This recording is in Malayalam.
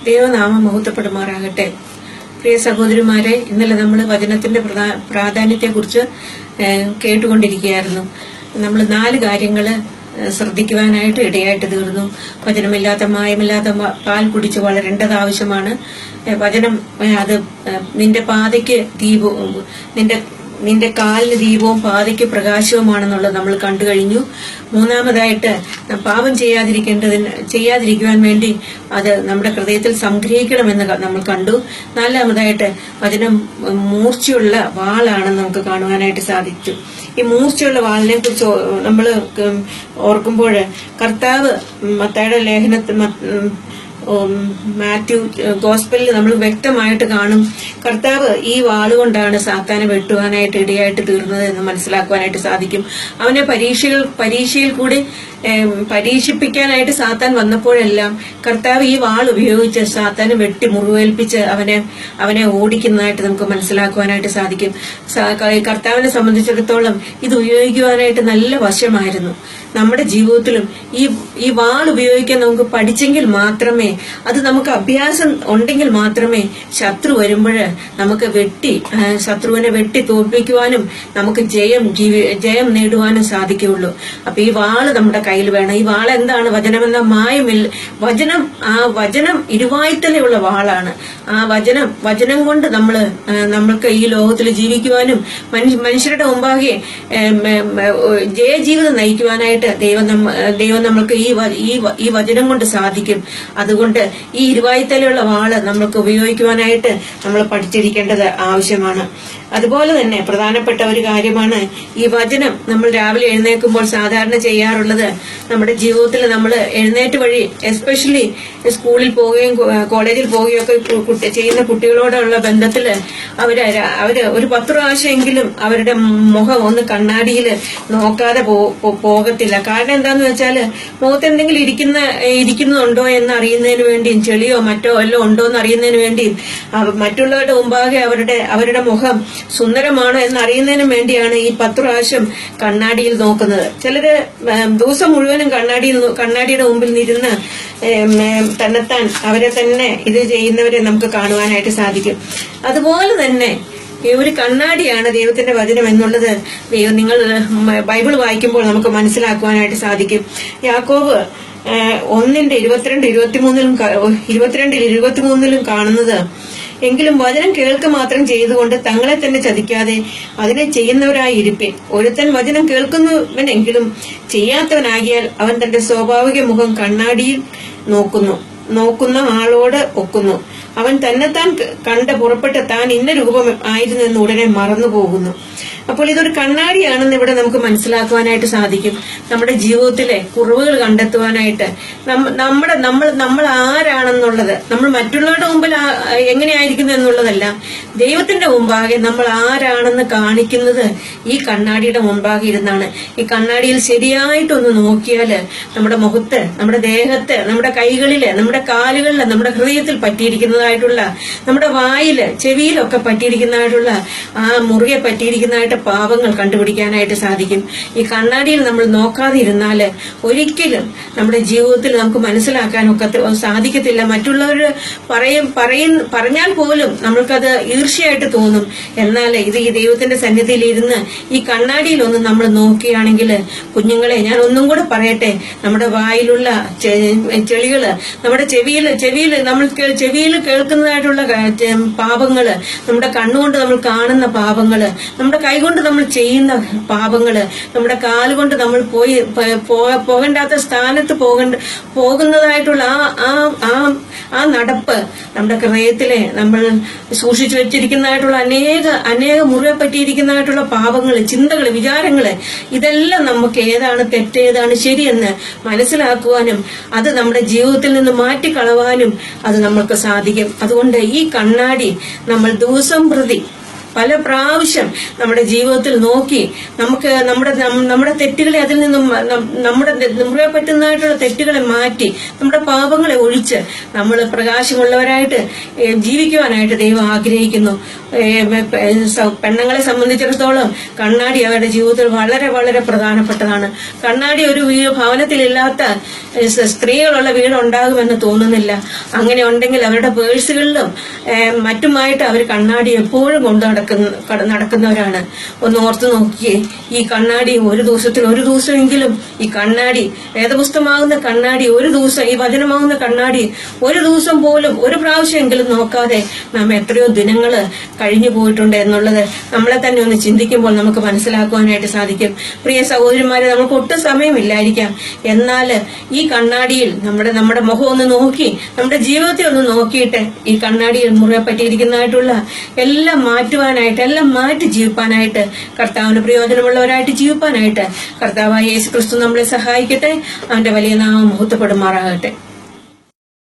ദൈവനാമം മഹത്വപ്പെടുമാറാകട്ടെ. പ്രിയ സഹോദരിമാരെ, ഇന്നലെ നമ്മൾ വചനത്തിന്റെ പ്രാധാന്യത്തെക്കുറിച്ച് കേട്ടുകൊണ്ടിരിക്കുകയായിരുന്നു. നമ്മൾ 4 കാര്യങ്ങൾ ശ്രദ്ധിക്കുവാനായിട്ട് ഇടയായിട്ട് തീർന്നു. വചനമില്ലാത്ത മായമില്ലാത്ത പാൽ കുടിച്ച് വളരേണ്ടത് ആവശ്യമാണ്. വചനം അത് നിന്റെ പാതയ്ക്ക് ദീപവും നിന്റെ കാലിന് ദീപവും പാതയ്ക്ക് പ്രകാശവുമാണെന്നുള്ളത് നമ്മൾ കണ്ടു കഴിഞ്ഞു. 3-മതായിട്ട് പാപം ചെയ്യാതിരിക്കുവാൻ വേണ്ടി അത് നമ്മുടെ ഹൃദയത്തിൽ സംഗ്രഹിക്കണമെന്ന് നമ്മൾ കണ്ടു. 4-മതായിട്ട് വചനം മൂർച്ചയുള്ള വാളാണെന്ന് നമുക്ക് കാണുവാനായിട്ട് സാധിച്ചു. ഈ മൂർച്ചയുള്ള വാളിനെ കുറിച്ച് നമ്മൾ ഓർക്കുമ്പോൾ കർത്താവ് മത്തായിയുടെ ലേഖനത്തിൽ മാത്യു ഗോസ്പലിൽ നമ്മൾ വ്യക്തമായിട്ട് കാണും, കർത്താവ് ഈ വാളുകൊണ്ടാണ് സാത്താനെ വെട്ടുവാനായിട്ട് ഇടയായിട്ട് തീർന്നത് എന്ന് മനസ്സിലാക്കുവാനായിട്ട് സാധിക്കും. അവനെ പരീക്ഷയിൽ കൂടി പരീക്ഷിപ്പിക്കാനായിട്ട് സാത്താൻ വന്നപ്പോഴെല്ലാം കർത്താവ് ഈ വാൾ ഉപയോഗിച്ച് സാത്താനെ വെട്ടി മുറിവേൽപ്പിച്ച് അവനെ ഓടിക്കുന്നതായിട്ട് നമുക്ക് മനസ്സിലാക്കുവാനായിട്ട് സാധിക്കും. കർത്താവിനെ സംബന്ധിച്ചിടത്തോളം ഇത് ഉപയോഗിക്കുവാനായിട്ട് നല്ല വശമായിരുന്നു. നമ്മുടെ ജീവിതത്തിലും ഈ വാൾ ഉപയോഗിക്കാൻ നമുക്ക് പഠിച്ചെങ്കിൽ മാത്രമേ, അത് നമുക്ക് അഭ്യാസം ഉണ്ടെങ്കിൽ മാത്രമേ ശത്രു വരുമ്പോൾ നമുക്ക് ശത്രുവിനെ വെട്ടി തോൽപ്പിക്കുവാനും നമുക്ക് ജയം നേടുവാനും സാധിക്കുകയുള്ളൂ. അപ്പൊ ഈ വാള് നമ്മുടെ കയ്യിൽ വേണം. ഈ വാൾ എന്താണ്? വചനമെന്ന മായമില്ല. വചനം ഇരുവായ്ത്തലയുള്ള വാളാണ്. ആ വചനം കൊണ്ട് നമ്മൾക്ക് ഈ ലോകത്തിൽ ജീവിക്കുവാനും മനുഷ്യരുടെ മുമ്പാകെ ജയജീവിതം നയിക്കുവാനായിട്ട് ദൈവം നമ്മൾക്ക് ഈ വചനം കൊണ്ട് സാധിക്കും. അതുകൊണ്ട് ഈ ഇരുവായ്ത്തലയുള്ള വാള് നമ്മൾക്ക് ഉപയോഗിക്കുവാനായിട്ട് നമ്മൾ പഠിച്ചിരിക്കേണ്ടത് ആവശ്യമാണ്. അതുപോലെ തന്നെ പ്രധാനപ്പെട്ട ഒരു കാര്യമാണ് ഈ വചനം. നമ്മൾ രാവിലെ എഴുന്നേൽക്കുമ്പോൾ സാധാരണ ചെയ്യാറുള്ളത്, നമ്മുടെ ജീവിതത്തിൽ നമ്മൾ എഴുന്നേറ്റ് വഴി എസ്പെഷ്യലി സ്കൂളിൽ പോവുകയും കോളേജിൽ പോവുകയും ഒക്കെ ചെയ്യുന്ന കുട്ടികളോടുള്ള ബന്ധത്തിൽ അവര് ഒരു 10 പ്രാവശ്യമെങ്കിലും അവരുടെ മുഖം ഒന്ന് കണ്ണാടിയിൽ നോക്കാതെ പോകത്തില്ല. കാരണം എന്താന്ന് വെച്ചാൽ മുഖത്ത് എന്തെങ്കിലും ഇരിക്കുന്നുണ്ടോ എന്ന് അറിയുന്നതിന് വേണ്ടിയും ചെളിയോ മറ്റോ എല്ലാം ഉണ്ടോ എന്ന് അറിയുന്നതിന് വേണ്ടിയും മറ്റുള്ളവരുടെ മുമ്പാകെ അവരുടെ മുഖം സുന്ദരമാണോ എന്ന് അറിയുന്നതിനും വേണ്ടിയാണ് ഈ 10 പ്രാവശ്യം കണ്ണാടിയിൽ നോക്കുന്നത്. ചിലര് ദിവസം മുഴുവനും കണ്ണാടിയുടെ മുമ്പിൽ നിരുന്ന് തന്നെത്താൻ അവരെ തന്നെ ഇത് ചെയ്യുന്നവരെ നമുക്ക് കാണുവാനായിട്ട് സാധിക്കും. അതുപോലെ തന്നെ ഒരു കണ്ണാടിയാണ് ദൈവത്തിന്റെ വചനം എന്നുള്ളത് നിങ്ങൾ ബൈബിൾ വായിക്കുമ്പോൾ നമുക്ക് മനസ്സിലാക്കുവാനായിട്ട് സാധിക്കും. യാക്കോബ് 1:22-23 കാണുന്നത്, എങ്കിലും വചനം കേൾക്കുക മാത്രം ചെയ്തുകൊണ്ട് തങ്ങളെ തന്നെ ചതിക്കാതെ അതിനെ ചെയ്യുന്നവരായി ഇരിപ്പിൻ. ഒരുത്തൻ വചനം കേൾക്കുന്നവനെങ്കിലും ചെയ്യാത്തവനാകിയാൽ അവൻ തന്റെ സ്വാഭാവിക മുഖം കണ്ണാടിയിൽ നോക്കുന്ന ആളോട് ഒക്കുന്നു. അവൻ തന്നെത്താൻ കണ്ട് പുറപ്പെട്ട് താൻ ഇന്ന രൂപം ആയിരുന്നു എന്ന് ഉടനെ മറന്നു പോകുന്നു. അപ്പോൾ ഇതൊരു കണ്ണാടിയാണെന്ന് ഇവിടെ നമുക്ക് മനസ്സിലാക്കുവാനായിട്ട് സാധിക്കും. നമ്മുടെ ജീവിതത്തിലെ കുറവുകൾ കണ്ടെത്തുവാനായിട്ട് നമ്മൾ ആരാണെന്നുള്ളത്, നമ്മൾ മറ്റുള്ളവരുടെ മുമ്പിൽ എങ്ങനെയായിരിക്കുന്നു എന്നുള്ളതല്ല, ദൈവത്തിന്റെ മുമ്പാകെ നമ്മൾ ആരാണെന്ന് കാണിക്കുന്നത് ഈ കണ്ണാടിയുടെ മുമ്പാകെ ഇരുന്നാണ്. ഈ കണ്ണാടിയിൽ ശരിയായിട്ടൊന്ന് നോക്കിയാല് നമ്മുടെ മുഖത്ത്, നമ്മുടെ ദേഹത്ത്, നമ്മുടെ കൈകളില്, നമ്മുടെ കാലുകളില്, നമ്മുടെ ഹൃദയത്തിൽ പറ്റിയിരിക്കുന്നതായിട്ടുള്ള, നമ്മുടെ വായില്, ചെവിയിലൊക്കെ പറ്റിയിരിക്കുന്നതായിട്ടുള്ള ആ മുറിയെ പറ്റിയിരിക്കുന്നതായിട്ട് പാപങ്ങൾ കണ്ടുപിടിക്കാനായിട്ട് സാധിക്കും. ഈ കണ്ണാടിയിൽ നമ്മൾ നോക്കാതെ ഇരുന്നാല് ഒരിക്കലും നമ്മുടെ ജീവിതത്തിൽ നമുക്ക് മനസ്സിലാക്കാനൊക്കെ സാധിക്കത്തില്ല. മറ്റുള്ളവർ പറഞ്ഞാൽ പോലും നമ്മൾക്കത് ഈർഷ്യയായിട്ട് തോന്നും. എന്നാൽ ഇത് ഈ ദൈവത്തിന്റെ സന്നിധിയിൽ ഇരുന്ന് ഈ കണ്ണാടിയിൽ ഒന്ന് നമ്മൾ നോക്കുകയാണെങ്കിൽ, കുഞ്ഞുങ്ങളെ ഞാൻ ഒന്നും കൂടെ പറയട്ടെ, നമ്മുടെ വായിലുള്ള ചെളികള്, നമ്മുടെ ചെവിയിൽ നമ്മൾ ചെവിയിൽ കേൾക്കുന്നതായിട്ടുള്ള പാപങ്ങള്, നമ്മുടെ കണ്ണുകൊണ്ട് നമ്മൾ കാണുന്ന പാപങ്ങള്, നമ്മുടെ കൈകൊണ്ട് നമ്മൾ ചെയ്യുന്ന പാപങ്ങള്, നമ്മുടെ കാലുകൊണ്ട് നമ്മൾ പോകേണ്ടാത്ത സ്ഥാനത്ത് പോകുന്നതായിട്ടുള്ള ആ നടപ്പ്, നമ്മുടെ ഹൃദയത്തിലെ നമ്മൾ സൂക്ഷിച്ചു വെച്ചിരിക്കുന്നതായിട്ടുള്ള അനേക മുറിയെ പറ്റിയിരിക്കുന്നതായിട്ടുള്ള പാപങ്ങള്, ചിന്തകള്, വിചാരങ്ങള്, ഇതെല്ലാം നമുക്ക് ഏതാണ് തെറ്റ്, ഏതാണ് ശരിയെന്ന് മനസ്സിലാക്കുവാനും അത് നമ്മുടെ ജീവിതത്തിൽ നിന്ന് മാറ്റിക്കളവാനും അത് നമ്മൾക്ക് സാധിക്കും. അതുകൊണ്ട് ഈ കണ്ണാടി നമ്മൾ ദിവസം പ്രതി പല പ്രാവശ്യം നമ്മുടെ ജീവിതത്തിൽ നോക്കി നമുക്ക് നമ്മുടെ തെറ്റുകളെ അതിൽ നിന്നും നമ്മുടെ മുറിയെ പറ്റുന്നതായിട്ടുള്ള തെറ്റുകളെ മാറ്റി നമ്മുടെ പാപങ്ങളെ ഒഴിച്ച് നമ്മൾ പ്രകാശമുള്ളവരായിട്ട് ജീവിക്കുവാനായിട്ട് ദൈവം ആഗ്രഹിക്കുന്നു. പെണ്ണുങ്ങളെ സംബന്ധിച്ചിടത്തോളം കണ്ണാടി അവരുടെ ജീവിതത്തിൽ വളരെ വളരെ പ്രധാനപ്പെട്ടതാണ്. കണ്ണാടി ഒരു ഭവനത്തിലില്ലാത്ത സ്ത്രീകളുള്ള വീടുണ്ടാകുമെന്ന് തോന്നുന്നില്ല. അങ്ങനെ ഉണ്ടെങ്കിൽ അവരുടെ പേഴ്സുകളിലും മറ്റുമായിട്ട് അവർ കണ്ണാടി എപ്പോഴും കൊണ്ട് നടക്കുന്നവരാണ്. ഒന്ന് ഓർത്തു നോക്കിയേ, ഈ കണ്ണാടി ഒരു ദിവസമെങ്കിലും ഈ കണ്ണാടി, വേദപുസ്തകമാകുന്ന കണ്ണാടി ഒരു ദിവസം, ഈ വചനമാകുന്ന കണ്ണാടി ഒരു ദിവസം പോലും ഒരു പ്രാവശ്യമെങ്കിലും നോക്കാതെ നാം എത്രയോ ദിനങ്ങള് കഴിഞ്ഞു പോയിട്ടുണ്ട് എന്നുള്ളത് നമ്മളെ തന്നെ ഒന്ന് ചിന്തിക്കുമ്പോൾ നമുക്ക് മനസ്സിലാക്കുവാനായിട്ട് സാധിക്കും. പ്രിയ സഹോദരിമാരെ, നമുക്ക് ഒട്ടും സമയമില്ലായിരിക്കാം. എന്നാൽ ഈ കണ്ണാടിയിൽ നമ്മുടെ മുഖം ഒന്ന് നോക്കി, നമ്മുടെ ജീവിതത്തെ ഒന്ന് നോക്കിയിട്ട് ഈ കണ്ണാടിയിൽ മുറിയെ പറ്റിയിരിക്കുന്നതായിട്ടുള്ള എല്ലാം മാറ്റുവാനായിട്ട്, എല്ലാം മാറ്റി ജീവിപ്പാനായിട്ട്, കർത്താവിന് പ്രയോജനമുള്ളവരായിട്ട് ജീവിപ്പാനായിട്ട് കർത്താവായ യേശു ക്രിസ്തു നമ്മളെ സഹായിക്കട്ടെ. അവന്റെ വലിയ നാമം മഹത്വപ്പെടുമാറാകട്ടെ.